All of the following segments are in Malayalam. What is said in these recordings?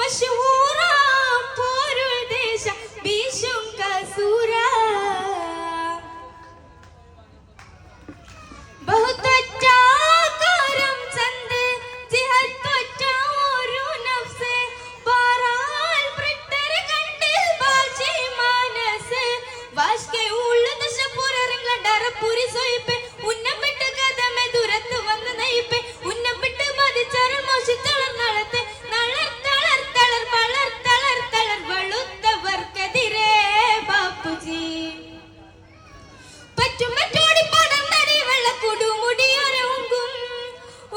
मशहूरा पोरुल देश बीशुं का सूरा बहुत अच्छा करम चंद जिहद अच्छा औरु नफ्से बाराल प्रिटर कंडिल बाजी मानस वाश के उल्ल दश पूरे रंगला डर पूरी सोई पे उन्ने बिट कदम दूरत वंद नहीं पे उन्ने बिट बादी चरण मोशी चलर नळते नळर तळर तळर बळर तळर तळर बळुत्त वर्कदिरे बापूजी പറ്റും മറ്റോടി പടർന്നടി വെള്ളക്കുടു മുടിയൊരു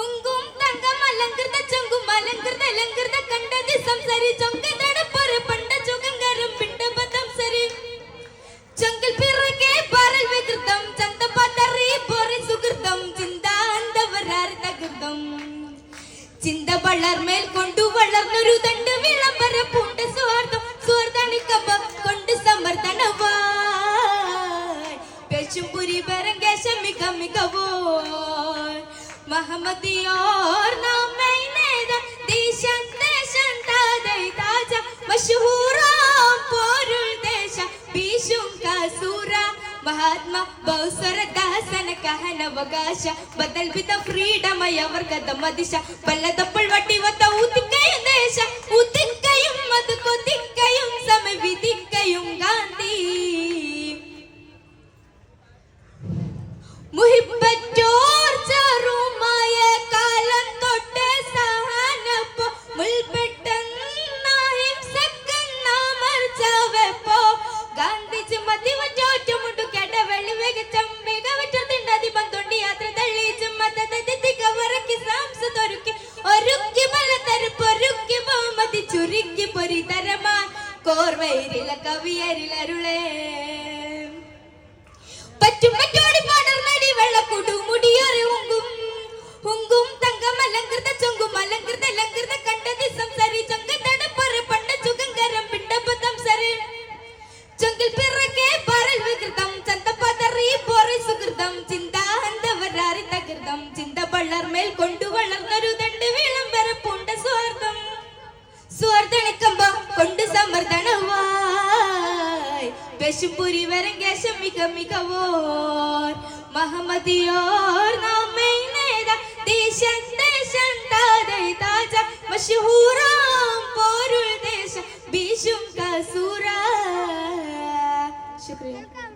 ഉങ്കും തങ്കം അലങ്കൃത ചൊങ്കും അലങ്കൃത ലങ്കൃത കണ്ടതി സംസരി ചൊങ്കതടപ്പൊരു പണ്ട ചുഗങ്കരം പിണ്ടബദ്ധം സരി ചൊങ്കിൽ പിറകെ പറൽ വികൃതം ചന്ത പതറി പൊറി സുകൃതം ചിന്താന്തവരാർ തകൃതം ചിന്ത വളർമേൽ കൊണ്ടു വളർന്നൊരു തണ്ട് വിളംബര പൂണ്ട സ്വാർത്ഥം സ്വാർത്ഥണിക്കമ്പ കൊണ്ട് സമർദ്ദനവാ पेशुपुरी बरंगेश मिका मिका वो महमदी और नाम मैंने दा देशन देशन तादे ताजा मशहूरा पोरुल देशा बीशुं का सूरा महात्मा बहुसर दासन कहन वगाश बदल बिद फ्रीडम यवर कदम दिशा बल्लदप्पल वट्टी वत उतिकयु देश उतिकयु मद को दिक्कयु समय विदिक्कयु गांधी മുഹിബറ്റോർ ചറുമായ കാലം തൊട്ട് സഹനപ്പോ മുൾപെട്ടെന്ന ഹിംസക്കെന്ന മർച്ചവപ്പോ ഗാന്ധിജി മതിവറ്റോറ്റുമുണ്ടു കെടവെളി വെകച്ചം മികവറ്റതിണ്ടതി ബന്ധുണ്ടി യാത്ര തള്ളിച്ചും മതതിക വരക്കി സാംസതൊരുക്കി ഒരുക്കി ബലതരപ്പൊരുക്കി ബഹുമതി ചുരുക്കി പൊരിതരമാൻ കോർവൈരില കവിയരിലരുളേ പറ്റും മറ്റോടി പടർന്നടി വെള്ളക്കുടു മുടിയൊരു ഉങ്കും തങ്കം അലങ്കൃത ചൊങ്കും അലങ്കൃത ലങ്കൃത കണ്ടതി സംസരി ചൊങ്കതടപ്പൊരു പണ്ട ചുഗങ്കരം പിണ്ടബദ്ധം സരി ചൊങ്കിൽ പിറകെ പറൽ വികൃതം ചന്ത പതറി പൊറി സുകൃതം ചിന്താന്തവരാറി തകൃതം ചിന്ത വളർമേൽ കൊണ്ടു വളർന്നൊരു തണ്ട് വിളംബര പൂണ്ട സ്വാർത്ഥം സ്വാർത്ഥണിക്കമ്പ കൊണ്ട് സമർദ്ദനവാ पेशुपुरी वरंगेश मिका मिका वोर महमदी और नाम मैंने दा देशन देशन तादे ताजा मशहूरा पोरुल देश बीशुं का सूरा शुक्रिया।